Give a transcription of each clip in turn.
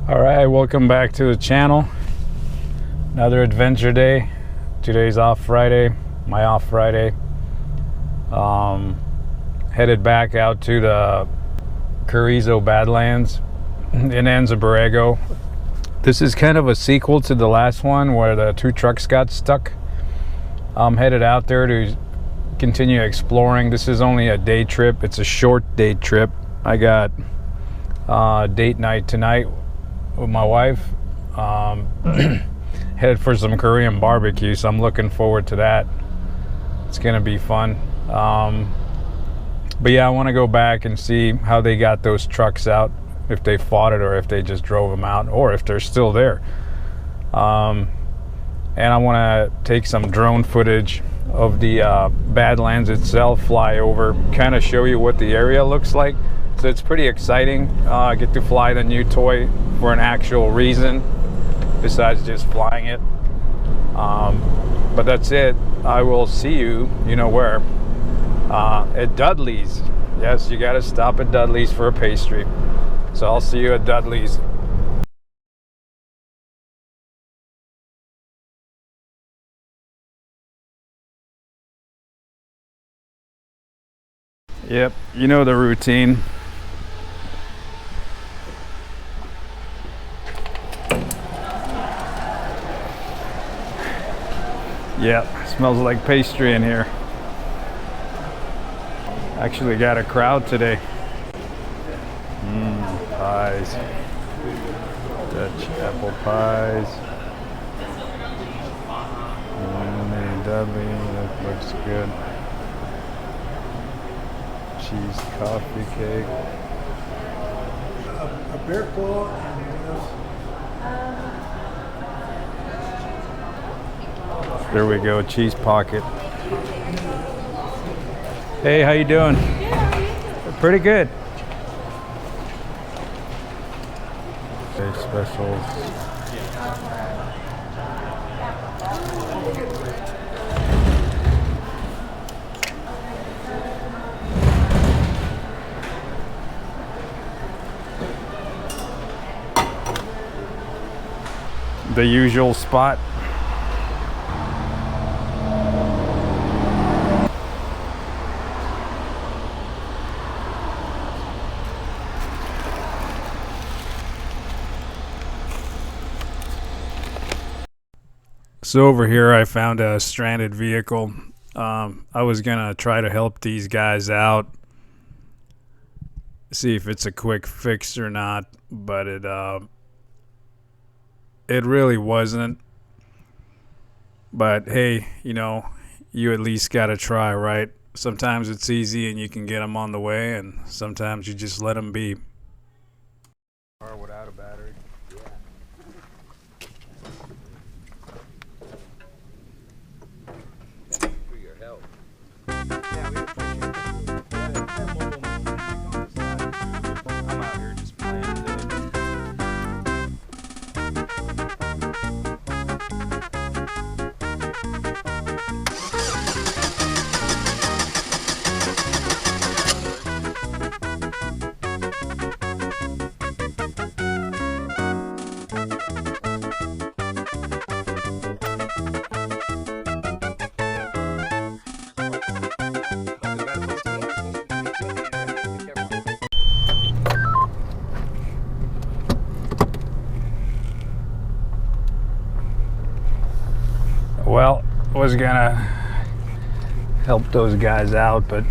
All right, welcome back to the channel. Another adventure day. Today's off Friday, my off Friday. Headed back out to the Carrizo Badlands in Anza Borrego. This is kind of a sequel to the last one where the two trucks got stuck. I'm headed out there to continue exploring. This is only a day trip. It's a short day trip. I got date night tonight with my wife. Headed for some Korean barbecue, so I'm looking forward to that. It's gonna be fun. But yeah, I want to go back and see how they got those trucks out, if they fought it or if they just drove them out, or if they're still there. And I want to take some drone footage of the Badlands itself, fly over, kind of show you what the area looks like. So it's pretty exciting. I get to fly the new toy for an actual reason besides just flying it. But that's it. I will see you, you know where, at Dudley's. Yes, you got to stop at Dudley's for a pastry. So I'll see you at Dudley's. Yep, you know the routine. Yep, smells like pastry in here. Actually got a crowd today. Pies. Dutch apple pies. Mini Dudley, that looks good. Cheese coffee cake. A bear claw and anything else? There we go, cheese pocket. Hey, how you doing? Good, how are you? Pretty good. Okay, specials. The usual spot. So over here I found a stranded vehicle. I was gonna try to help these guys out, see if it's a quick fix or not, but it really wasn't. But hey, you know, you at least gotta try, right? Sometimes it's easy and you can get them on the way, and sometimes you just let them be. Or without a battery. Well, was gonna help those guys out, but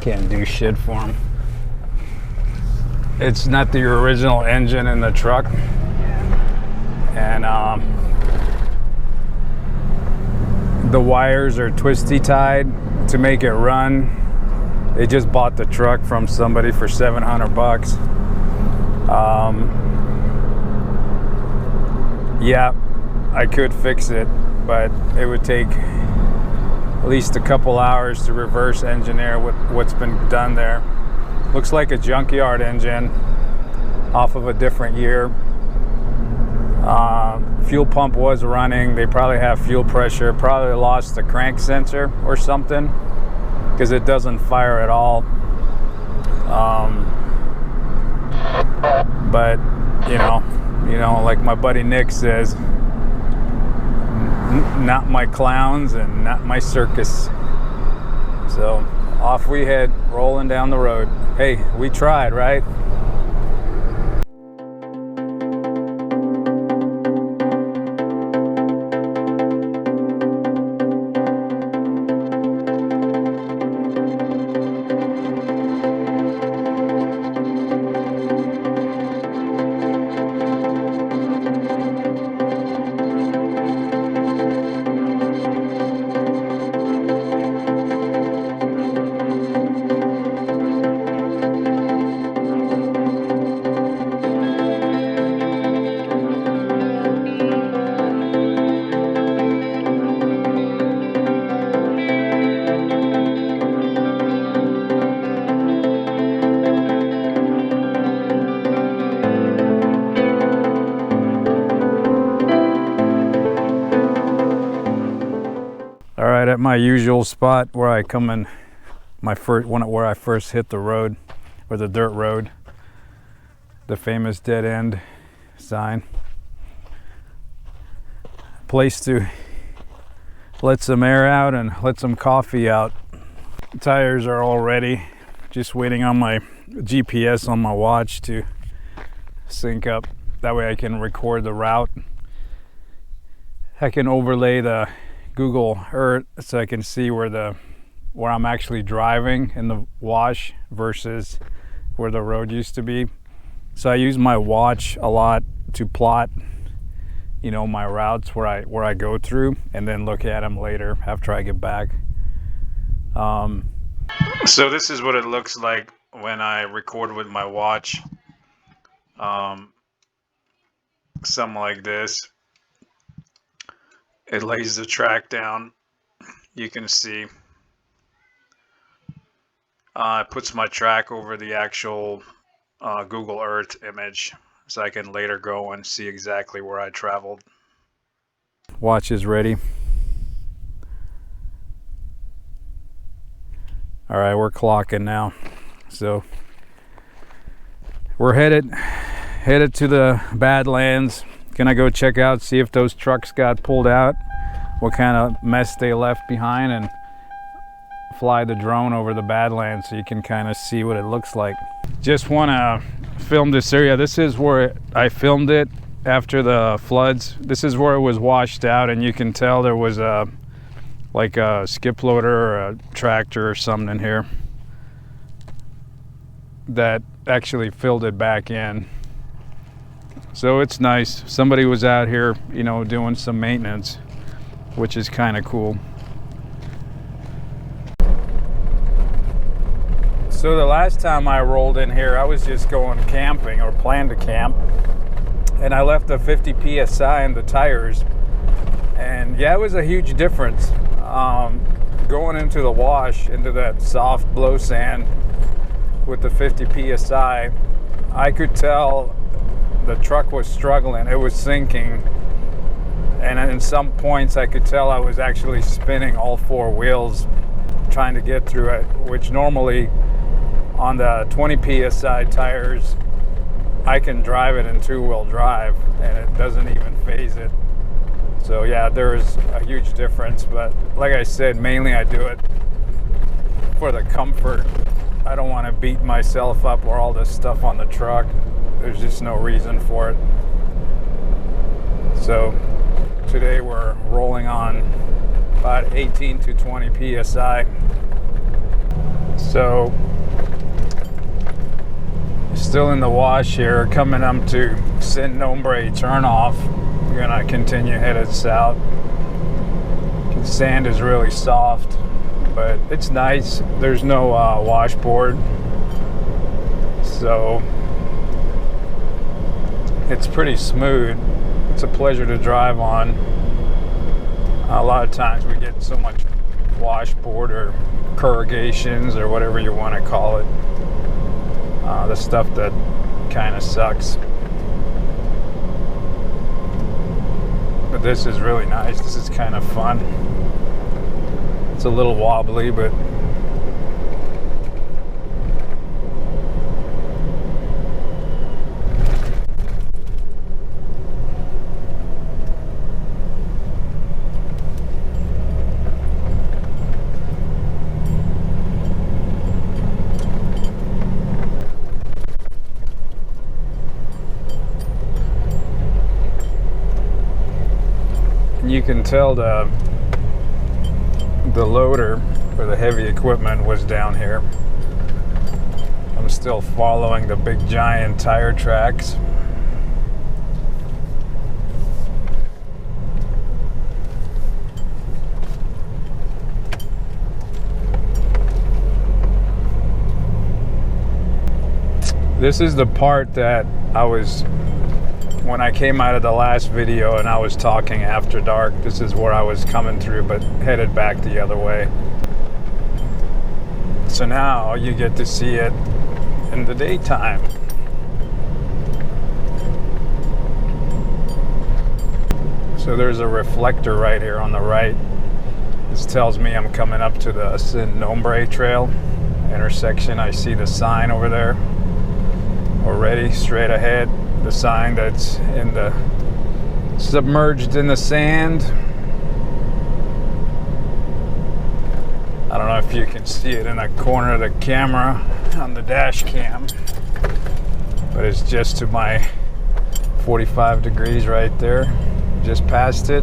can't do shit for them. It's not the original engine in the truck, and the wires are twisty tied to make it run. They just bought the truck from somebody for $700. Yeah, I could fix it, but it would take at least a couple hours to reverse engineer what's been done there. Looks like a junkyard engine off of a different year. Fuel pump was running. They probably have fuel pressure, probably lost the crank sensor or something, because it doesn't fire at all. But like my buddy Nick says, not my clowns and not my circus. So off we head, rolling down the road. Hey, we tried, right? All right, at my usual spot where I come in, where I first hit the road, or the dirt road, the famous dead end sign. Place to let some air out and let some coffee out. Tires are all ready, just waiting on my GPS on my watch to sync up. That way I can record the route. I can overlay the Google Earth so I can see where I'm actually driving in the wash versus where the road used to be. So I use my watch a lot to plot, my routes where I go through, and then look at them later after I get back. So this is what it looks like when I record with my watch. Something like this. It lays the track down. You can see it puts my track over the actual Google Earth image, so I can later go and see exactly where I traveled. Watch is ready. All right, we're clocking now. So we're headed to the Badlands. Gonna go check out, see if those trucks got pulled out, what kind of mess they left behind, and fly the drone over the Badlands so you can kind of see what it looks like. Just want to film this area. This is where I filmed it after the floods. This is where it was washed out, and you can tell there was a skip loader or a tractor or something in here that actually filled it back in. So it's nice. Somebody was out here, doing some maintenance, which is kind of cool. So the last time I rolled in here, I was just going camping, or planned to camp, and I left a 50 PSI in the tires. And yeah, it was a huge difference. Going into the wash, into that soft blow sand with the 50 PSI, I could tell the truck was struggling. It was sinking, and in some points I could tell I was actually spinning all four wheels trying to get through it, which normally on the 20 PSI tires I can drive it in two-wheel drive and it doesn't even phase it. So yeah, there's a huge difference, but like I said, mainly I do it for the comfort. I don't want to beat myself up or all this stuff on the truck. There's just no reason for it. So today we're rolling on about 18 to 20 PSI. So still in the wash here, coming up to Sin Nombre turnoff. We're gonna continue headed south. The sand is really soft, but it's nice. There's no washboard, so it's pretty smooth. It's a pleasure to drive on. A lot of times we get so much washboard or corrugations or whatever you want to call it. The stuff that kind of sucks. But this is really nice. This is kind of fun. It's a little wobbly, but you can tell the loader for the heavy equipment was down here. I'm still following the big giant tire tracks. This is the part that when I came out of the last video and I was talking after dark, this is where I was coming through, but headed back the other way. So now you get to see it in the daytime. So there's a reflector right here on the right. This tells me I'm coming up to the Sin Nombre Trail intersection. I see the sign over there already, straight ahead. The sign that's submerged in the sand. I don't know if you can see it in the corner of the camera on the dash cam, but it's just to my 45 degrees right there. Just past it.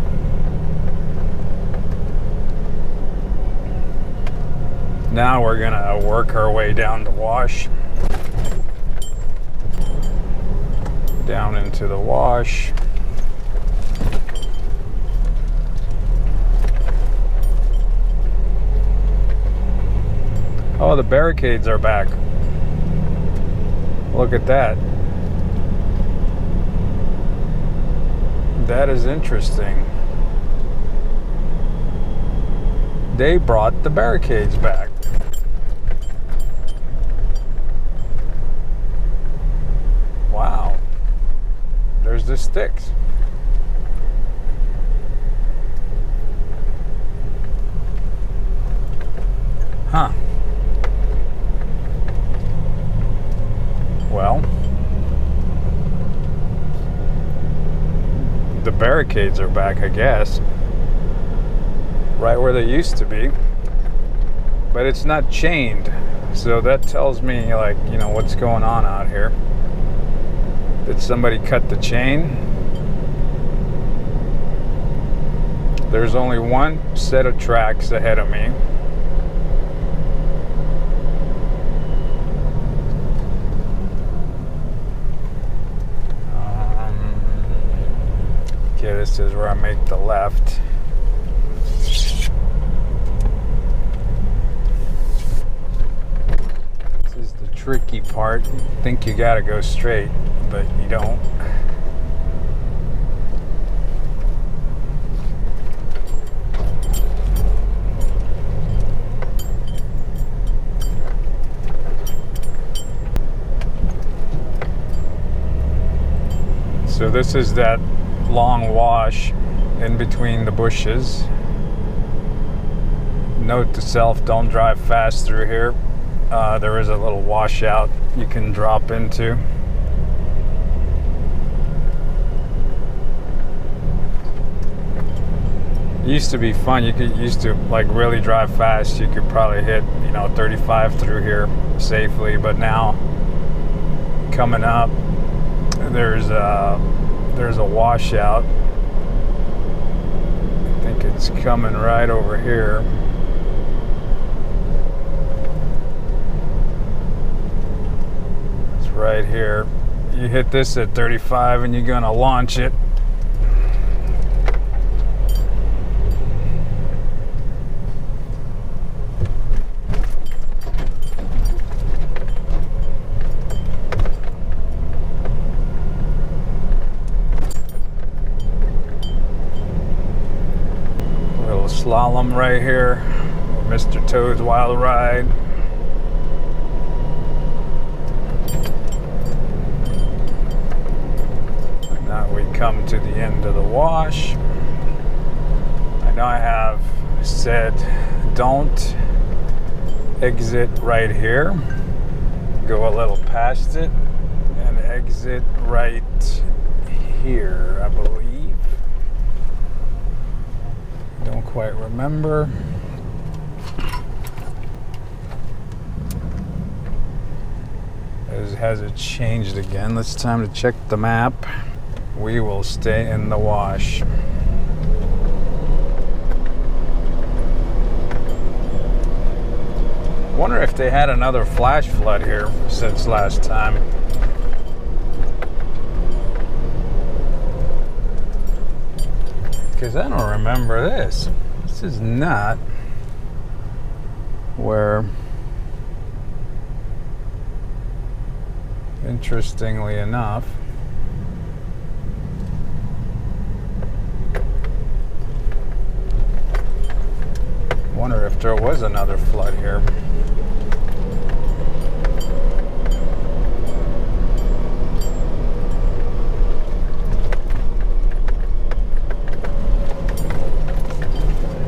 Now we're gonna work our way down the wash. Down into the wash. Oh, the barricades are back. Look at that. That is interesting. They brought the barricades back. Wow. There's the sticks. Huh. Well, the barricades are back, I guess. Right where they used to be. But it's not chained. So that tells me, like, you know, what's going on out here. Did somebody cut the chain? There's only one set of tracks ahead of me. Okay, this is where I make the left. This is the tricky part. You think you gotta go straight, but you don't. So this is that long wash in between the bushes. Note to self, don't drive fast through here. There is a little washout you can drop into. It used to be fun. Used to like really drive fast. You could probably hit 35 through here safely, but now coming up there's a washout. I think it's coming right over here. It's right here. You hit this at 35 and you're gonna launch it. Slalom right here, Mr. Toad's Wild Ride. And now we come to the end of the wash. I know I have said don't exit right here. Go a little past it and exit right here, I believe. Don't quite remember. Has it changed again? It's time to check the map. We will stay in the wash. Wonder if they had another flash flood here since last time. Because I don't remember this. This is not where, interestingly enough, wonder if there was another flood here.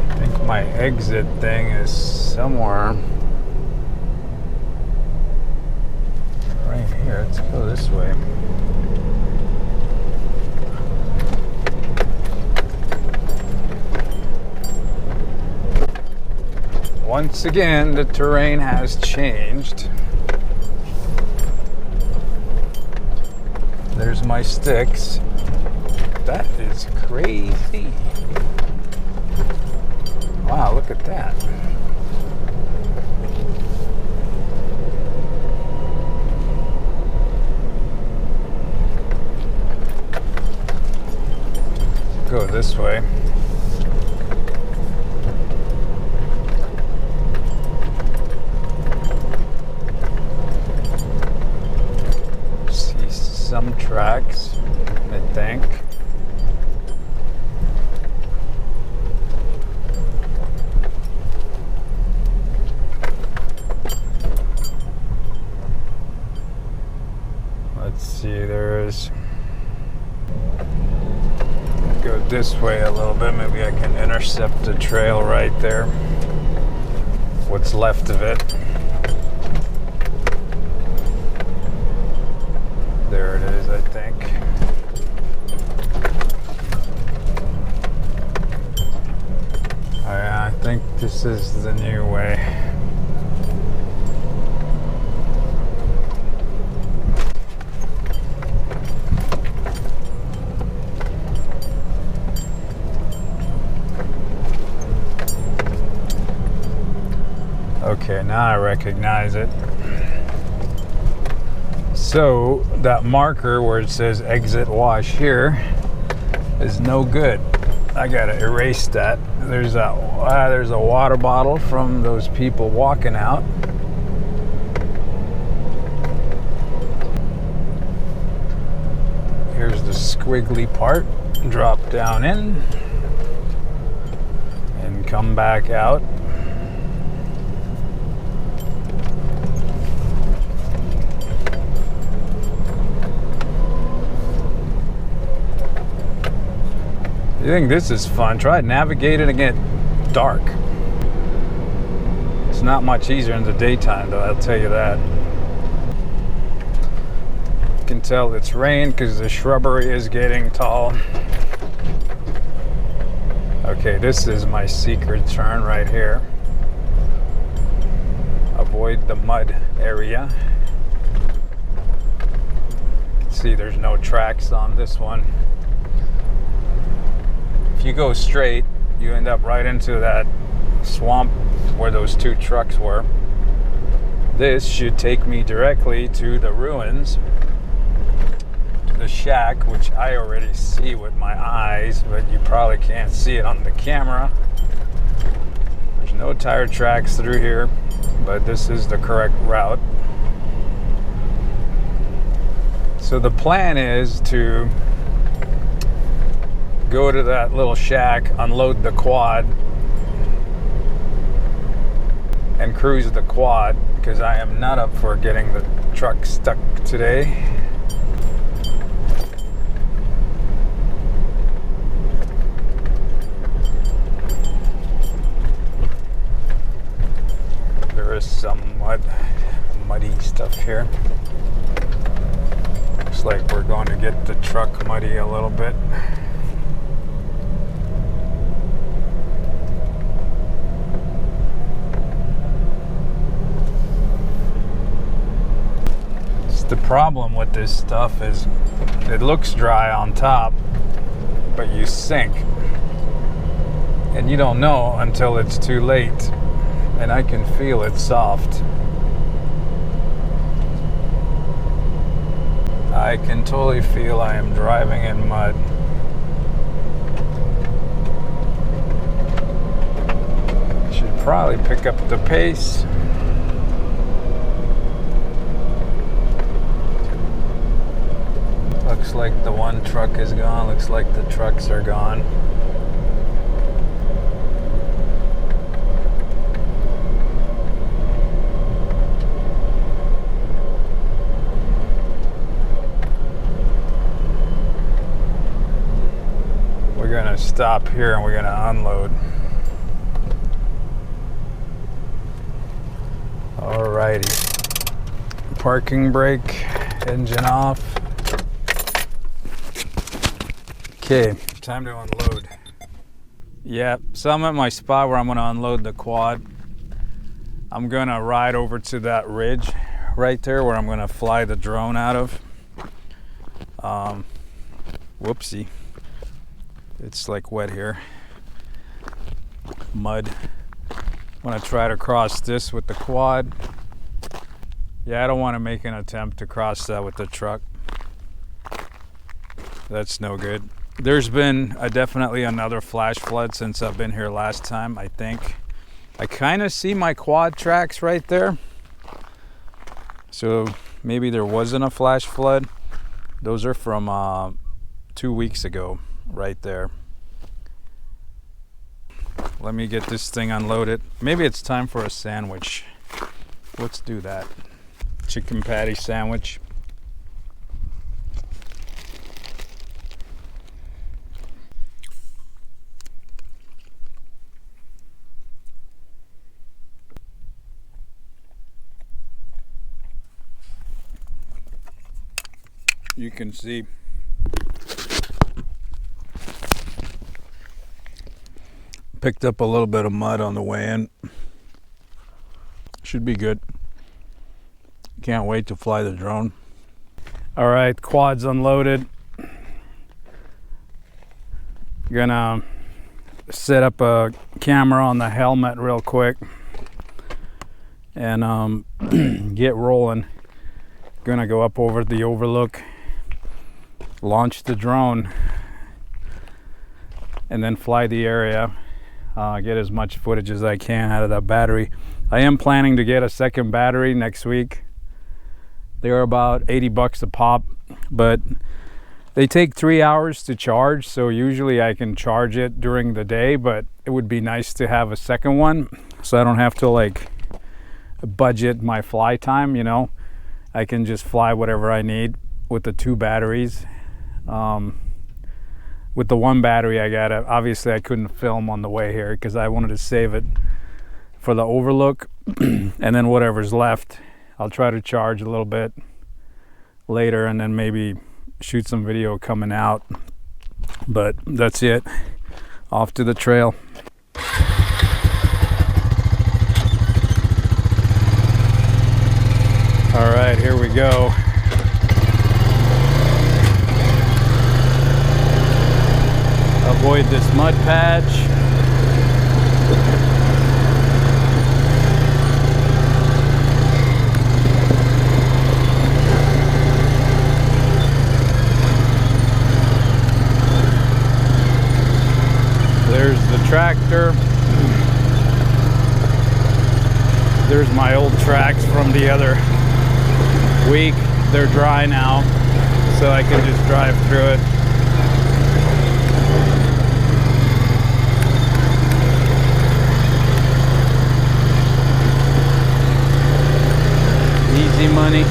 I think my exit thing is somewhere right here. Let's go this way. Once again, the terrain has changed. There's my sticks. That is crazy. Wow, look at that. Go this way. Some tracks, I think. Let's see, there's... Go this way a little bit, maybe I can intercept the trail right there. What's left of it. There it is, I think. I think this is the new way. Okay, now I recognize it. So that marker where it says exit wash here is no good. I gotta erase that. There's a water bottle from those people walking out. Here's the squiggly part. Drop down in and come back out. You think this is fun? Try navigating again dark. It's not much easier in the daytime, though, I'll tell you that. You can tell it's rain because the shrubbery is getting tall. Okay, this is my secret turn right here. Avoid the mud area. You can see there's no tracks on this one. If you go straight, you end up right into that swamp where those two trucks were. This should take me directly to the ruins, to the shack, which I already see with my eyes, but you probably can't see it on the camera. There's no tire tracks through here, but this is the correct route. So the plan is to go to that little shack, unload the quad, and cruise the quad, because I am not up for getting the truck stuck today. There is some muddy stuff here. Looks like we're going to get the truck muddy a little bit. The problem with this stuff is it looks dry on top, but you sink. And you don't know until it's too late. and I can feel it soft. I can totally feel I am driving in mud. Should probably pick up the pace. Looks like the one truck is gone. Looks like the trucks are gone. We're gonna stop here and we're gonna unload. Alrighty. Parking brake, engine off. Okay, time to unload. Yeah, so I'm at my spot where I'm gonna unload the quad. I'm gonna ride over to that ridge right there where I'm gonna fly the drone out of. Whoopsie. It's like wet here. Mud. I'm gonna try to cross this with the quad. Yeah, I don't wanna make an attempt to cross that with the truck. That's no good. There's been definitely another flash flood since I've been here last time, I think. I kind of see my quad tracks right there. So maybe there wasn't a flash flood. Those are from 2 weeks ago, right there. Let me get this thing unloaded. Maybe it's time for a sandwich. Let's do that. Chicken patty sandwich. You can see picked up a little bit of mud on the way in. Should be good. Can't wait to fly the drone. All right, quad's unloaded. Gonna set up a camera on the helmet real quick and get rolling. Gonna go up over the overlook, launch the drone, and then fly the area. Get as much footage as I can out of that battery. I am planning to get a second battery next week. They're about 80 bucks a pop, but they take 3 hours to charge, so usually I can charge it during the day, but it would be nice to have a second one so I don't have to like budget my fly time, you know. I can just fly whatever I need with the 2 batteries. With the 1 battery, obviously I couldn't film on the way here because I wanted to save it for the overlook, and then whatever's left, I'll try to charge a little bit later and then maybe shoot some video coming out. But that's it. Off to the trail. All right, here we go. Avoid this mud patch. There's the tractor. There's my old tracks from the other week. They're dry now, so I can just drive through it. Easy money.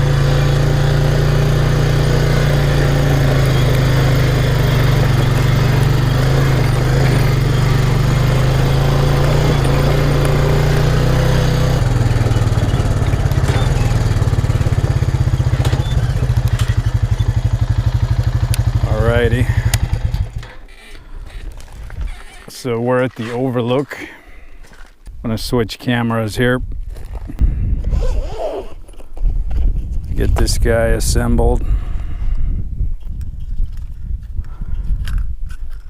Alrighty. So we're at the overlook. I'm gonna switch cameras here. Get this guy assembled.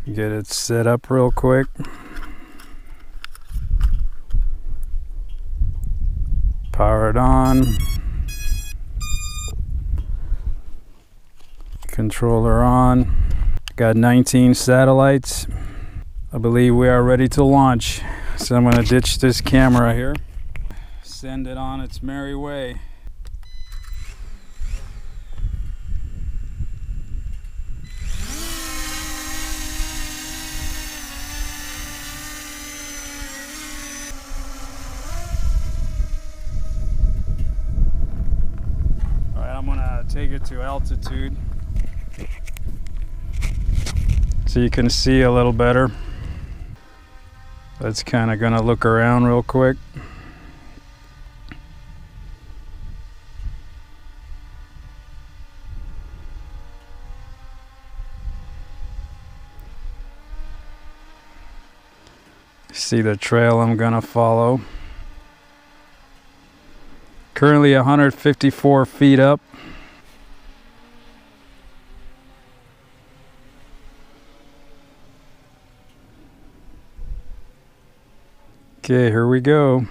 Get it set up real quick. Power it on. Controller on. Got 19 satellites. I believe we are ready to launch. So I'm going to ditch this camera here. Send it on its merry way. Alright, I'm going to take it to altitude so you can see a little better. That's kind of going to look around real quick. See the trail I'm going to follow. Currently 154 feet up. Okay, here we go.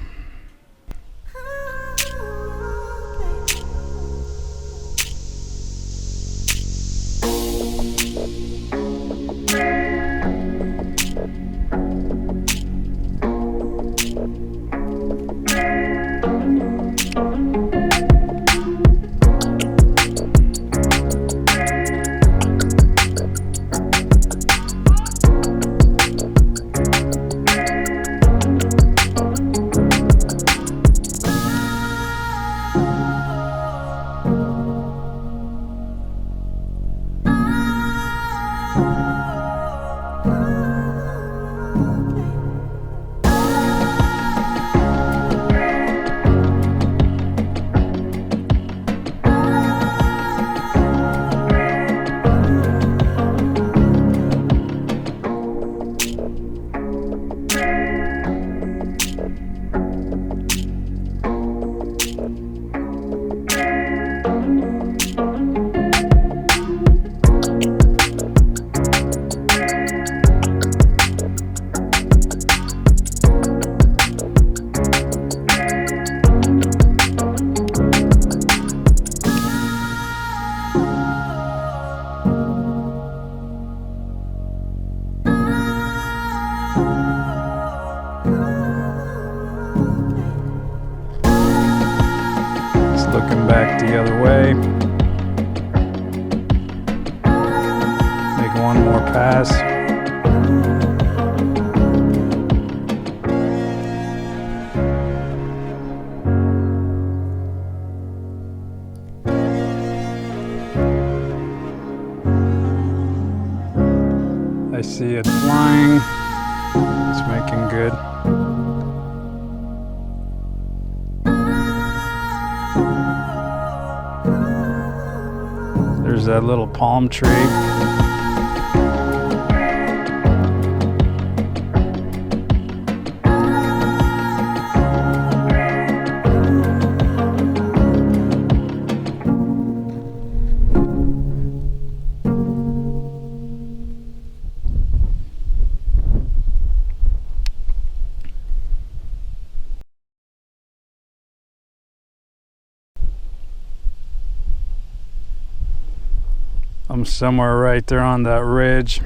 Looking back the other way. Make one more pass. I see it flying. It's making good. There's that little palm tree. I'm somewhere right there on that ridge.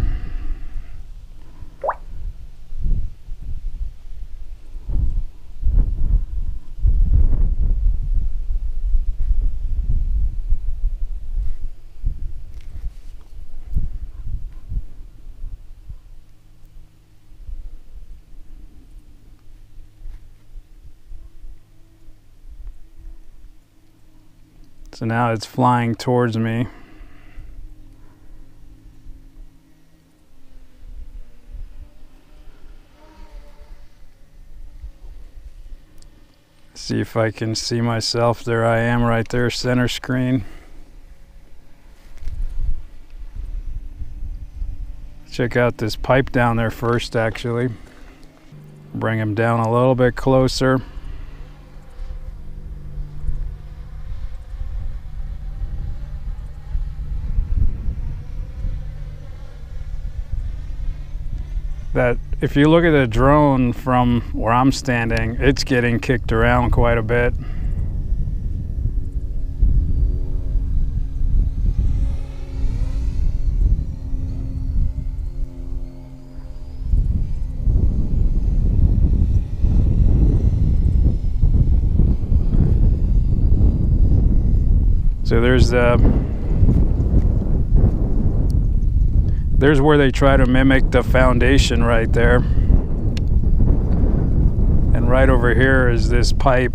So now it's flying towards me. See if I can see myself. There I am right there, center screen. Check out this pipe down there first, actually. Bring him down a little bit closer. That if you look at the drone from where I'm standing, it's getting kicked around quite a bit. So there's where they try to mimic the foundation right there. And right over here is this pipe.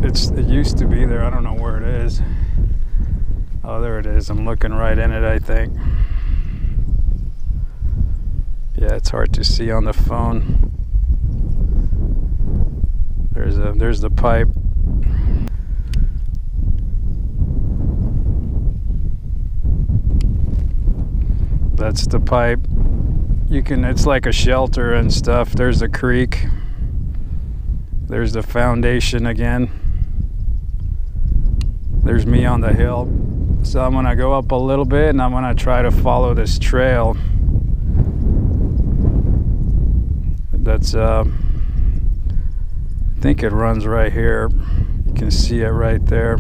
It used to be there. I don't know where it is. Oh, there it is. I'm looking right in it, I think. Yeah, it's hard to see on the phone. There's the pipe. That's the pipe. It's like a shelter and stuff. There's the creek. There's the foundation again. There's me on the hill. So I'm gonna go up a little bit and I'm gonna try to follow this trail. That's I think it runs right here. You can see it right there.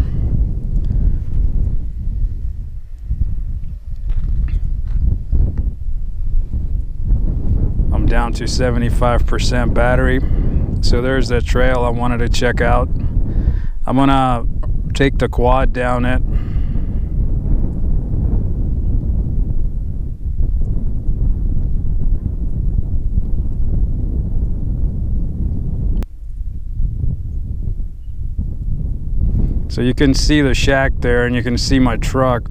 I'm down to 75% battery. So there's that trail I wanted to check out. I'm gonna take the quad down it. So you can see the shack there and you can see my truck.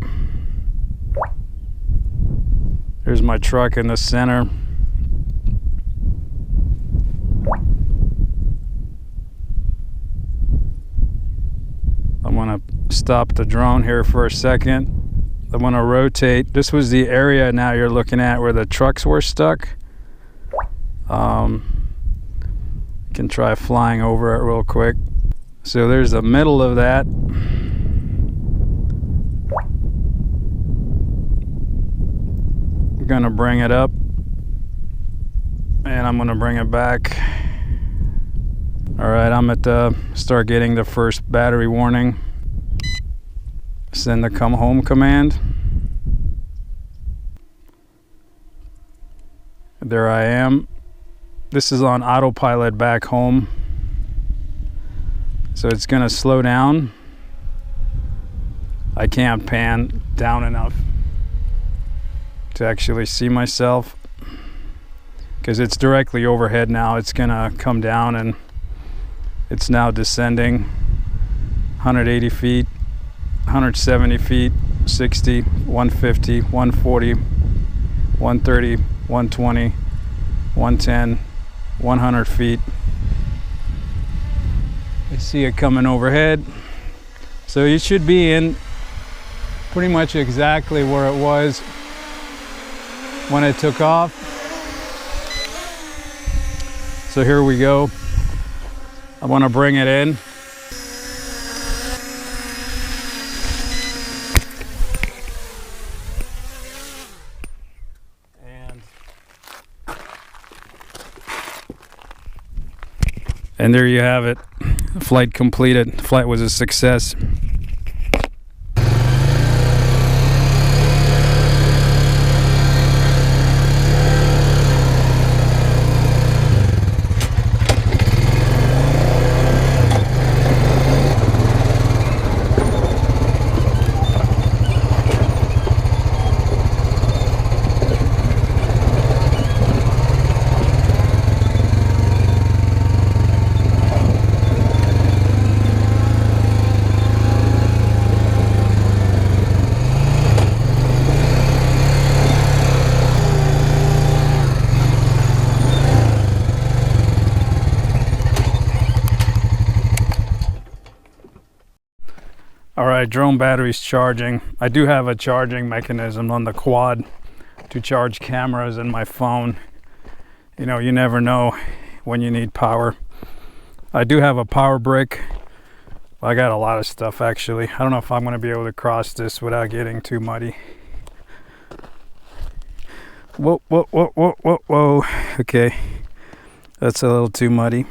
There's my truck in the center. I'm gonna stop the drone here for a second. I'm gonna rotate. This was the area now you're looking at where the trucks were stuck. You can try flying over it real quick. So there's the middle of that. I'm gonna bring it up and I'm gonna bring it back. All right, I'm at start getting the first battery warning. Send the come home command. There I am. This is on autopilot back home. So it's gonna slow down. I can't pan down enough to actually see myself because it's directly overhead now. It's gonna come down and it's now descending 180 feet, 170 feet, 60, 150, 140, 130, 120, 110, 100 feet. I see it coming overhead. So you should be in pretty much exactly where it was when it took off. So here we go. I want to bring it in. And there you have it. Flight completed. Flight was a success. Alright, drone battery's charging. I do have a charging mechanism on the quad to charge cameras and my phone. You know, you never know when you need power. I do have a power brick. I got a lot of stuff actually. I don't know if I'm going to be able to cross this without getting too muddy. Whoa, whoa, whoa, whoa, whoa, whoa. Okay, that's a little too muddy.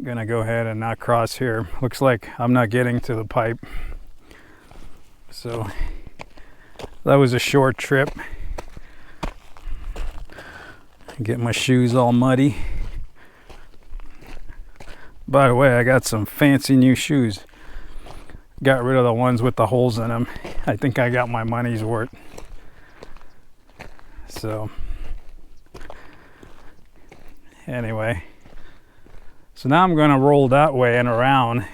Gonna go ahead and not cross here. Looks like I'm not getting to the pipe. So that was a short trip. Get my shoes all muddy. By the way, I got some fancy new shoes. got rid of the ones with the holes in them. I think I got my money's worth. So anyway, so now I'm going to roll that way and around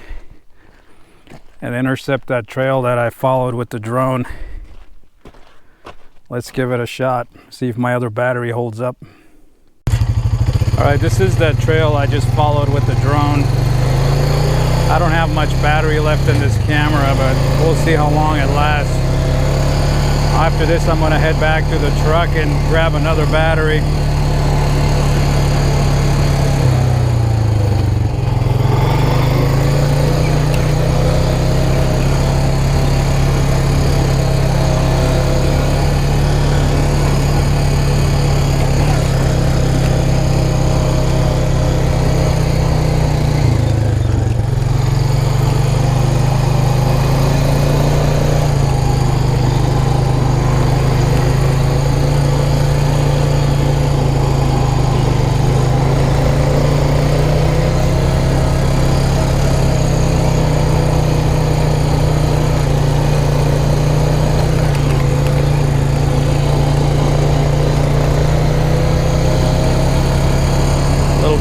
and intercept that trail that I followed with the drone. Let's give it a shot, see if my other battery holds up. All right, this is that trail I just followed with the drone. I don't have much battery left in this camera, but we'll see how long it lasts. After this, I'm gonna head back to the truck and grab another battery.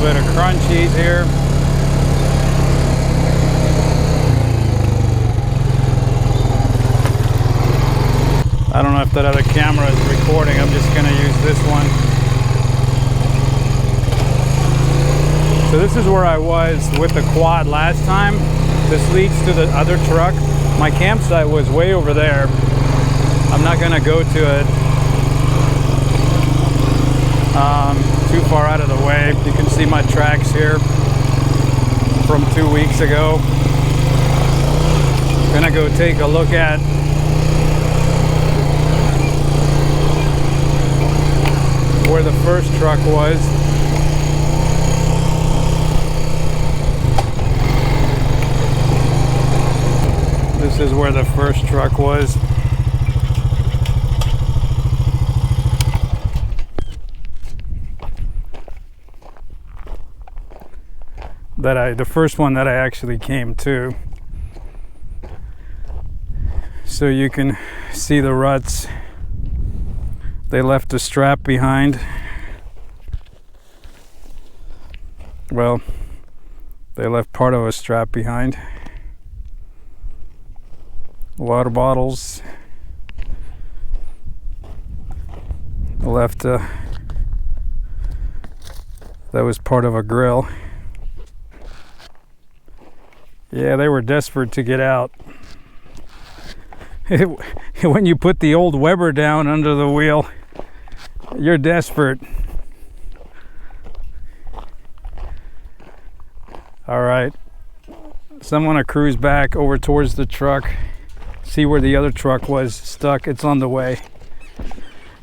Bit of crunchies here. I don't know if that other camera is recording. I'm just going to use this one. So this is where I was with the quad last time. This leads to the other truck. My campsite was way over there. I'm not going to go to it too far out of the way. You can see my tracks here from 2 weeks ago. Gonna go take a look at where the first truck was. This is where the first truck was. The first one that I actually came to. So you can see the ruts. They left a strap behind. Well, they left part of a strap behind. Water bottles. Left that was part of a grill. Yeah, they were desperate to get out. When you put the old Weber down under the wheel, you're desperate. All right, so I'm gonna cruise back over towards the truck, see where the other truck was stuck. It's on the way.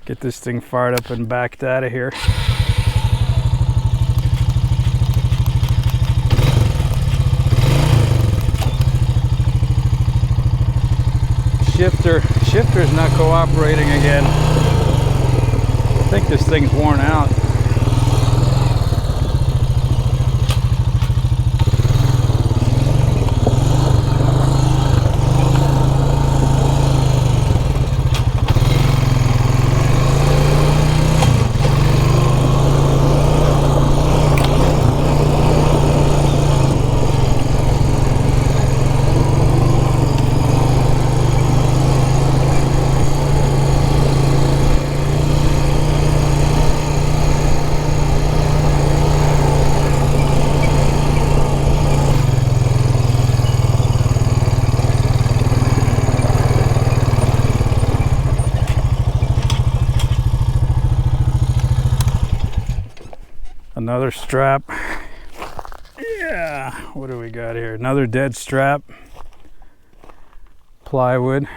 Get this thing fired up and backed out of here. Shifter's not cooperating again. I think this thing's worn out. Another strap. Yeah, what do we got here? Another dead strap. Plywood.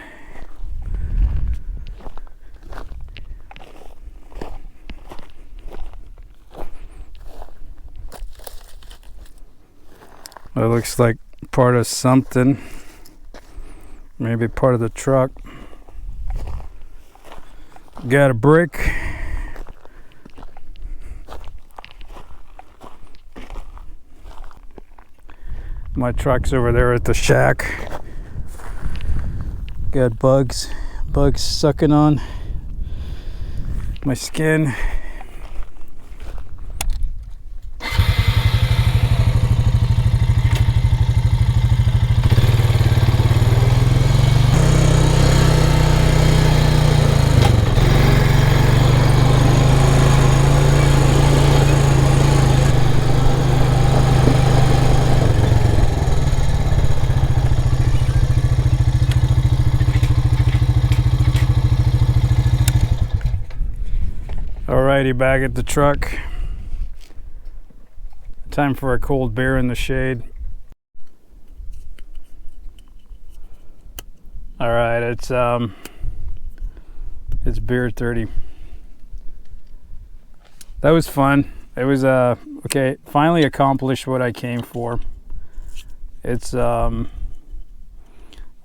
It looks like part of something. Maybe part of the truck. Got a brick. My truck's over there at the shack. Got bugs sucking on my skin. Alrighty, back at the truck. Time for a cold beer in the shade. Alright, it's beer 30. That was fun. It was okay, finally accomplished what I came for. It's was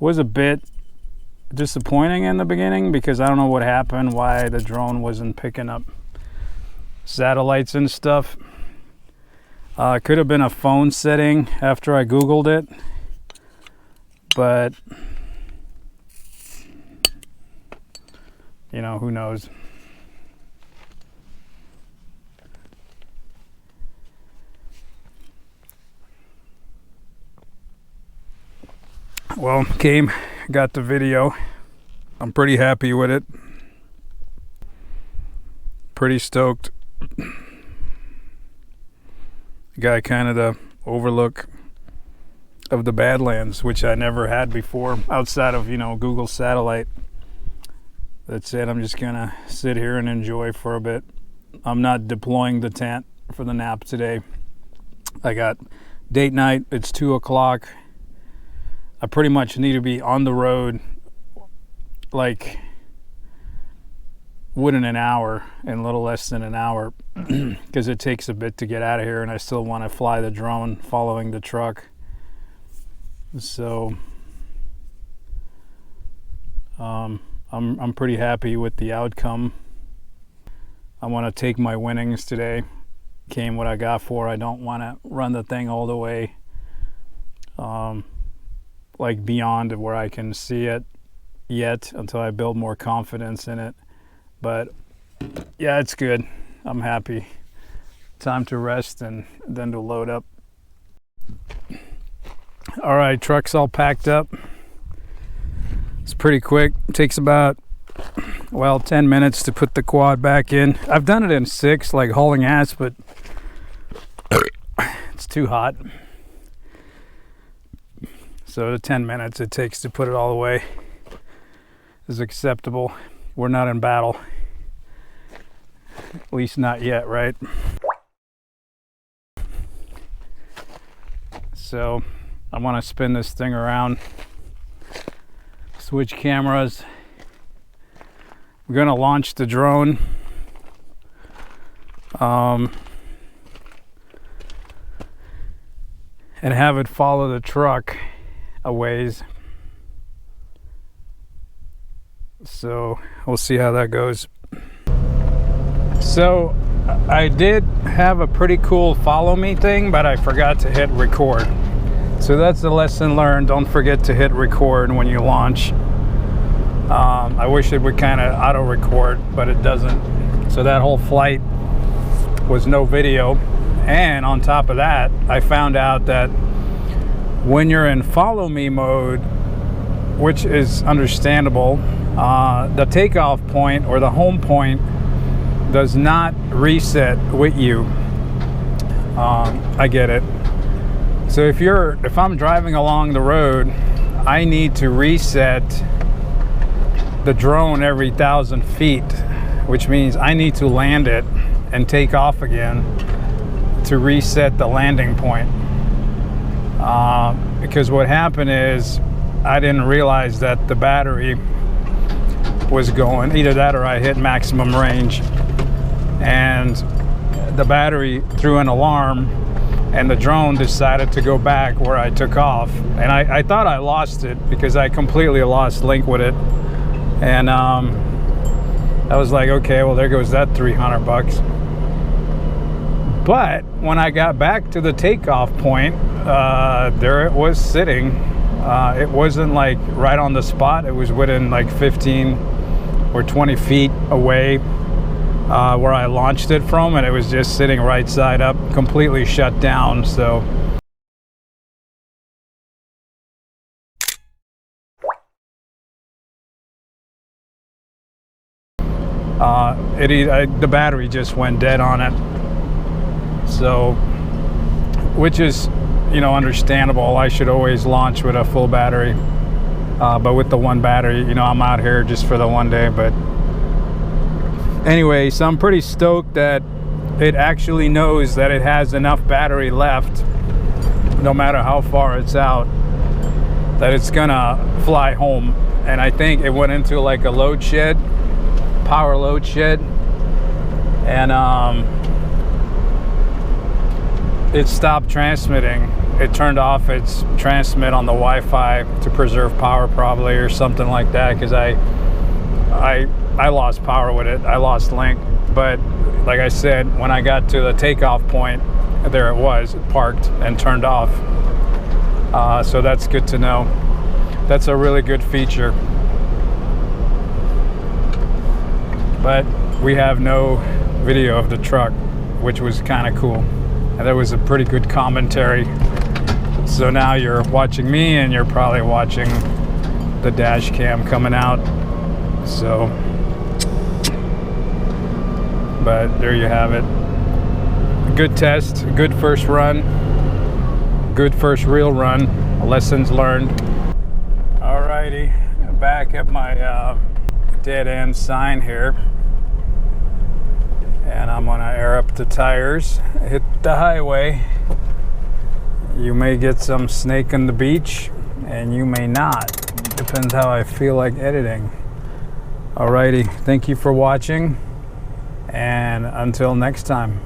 a bit disappointing in the beginning because I don't know what happened, why the drone wasn't picking up satellites and stuff. It could have been a phone setting after I googled it, but you know, who knows. Well, got the video. I'm pretty happy with it. Pretty stoked. Got kind of the overlook of the Badlands, which I never had before outside of, you know, Google satellite. That's it. I'm just gonna sit here and enjoy for a bit. I'm not deploying the tent for the nap today. I got date night. It's 2 o'clock. I pretty much need to be on the road like within an hour, and a little less than an hour, because it takes a bit to get out of here, and I still want to fly the drone following the truck. So I'm pretty happy with the outcome. I want to take my winnings today. Came what I got for. I don't want to run the thing all the way like beyond where I can see it yet, until I build more confidence in it. But yeah, it's good. I'm happy. Time to rest and then to load up. All right, truck's all packed up. It's pretty quick. It takes about, well, 10 minutes to put the quad back in. I've done it in 6, like hauling ass, but it's too hot. So the 10 minutes it takes to put it all away is acceptable. We're not in battle. At least not yet, right? So I want to spin this thing around, switch cameras. We're going to launch the drone. And have it follow the truck a ways. So we'll see how that goes. So I did have a pretty cool follow me thing, but I forgot to hit record. So that's the lesson learned. Don't forget to hit record when you launch. I wish it would kind of auto record, but it doesn't. So that whole flight was no video. And on top of that, I found out that when you're in follow me mode, which is understandable, the takeoff point or the home point does not reset with you. I get it. So if I'm driving along the road, I need to reset the drone every 1,000 feet, which means I need to land it and take off again to reset the landing point. Because what happened is I didn't realize that the battery was going, either that or I hit maximum range, and the battery threw an alarm and the drone decided to go back where I took off. And I thought I lost it because I completely lost link with it. And I was like, okay, well, there goes that $300. But when I got back to the takeoff point, there it was sitting It wasn't like right on the spot. It was within like 15 or 20 feet away where I launched it from, and it was just sitting right side up, completely shut down. So the battery just went dead on it. So, which is, you know, understandable. I should always launch with a full battery, but with the one battery, you know, I'm out here just for the one day. But anyway, so I'm pretty stoked that it actually knows that it has enough battery left, no matter how far it's out, that it's gonna fly home. And I think it went into like a load shed, power load shed, and it stopped transmitting. It turned off its transmit on the Wi-Fi to preserve power, probably, or something like that, because I lost power with it. I lost link. But like I said, when I got to the takeoff point, there it was, it parked and turned off. So that's good to know. That's a really good feature. But we have no video of the truck, which was kind of cool. And that was a pretty good commentary. So now you're watching me, and you're probably watching the dash cam coming out. So, but there you have it. Good test, good first run, good first real run, lessons learned. Alrighty, back at my dead end sign here. And I'm gonna air up the tires, hit the highway. You may get some snake on the beach, and you may not. Depends how I feel like editing. Alrighty, thank you for watching, and until next time.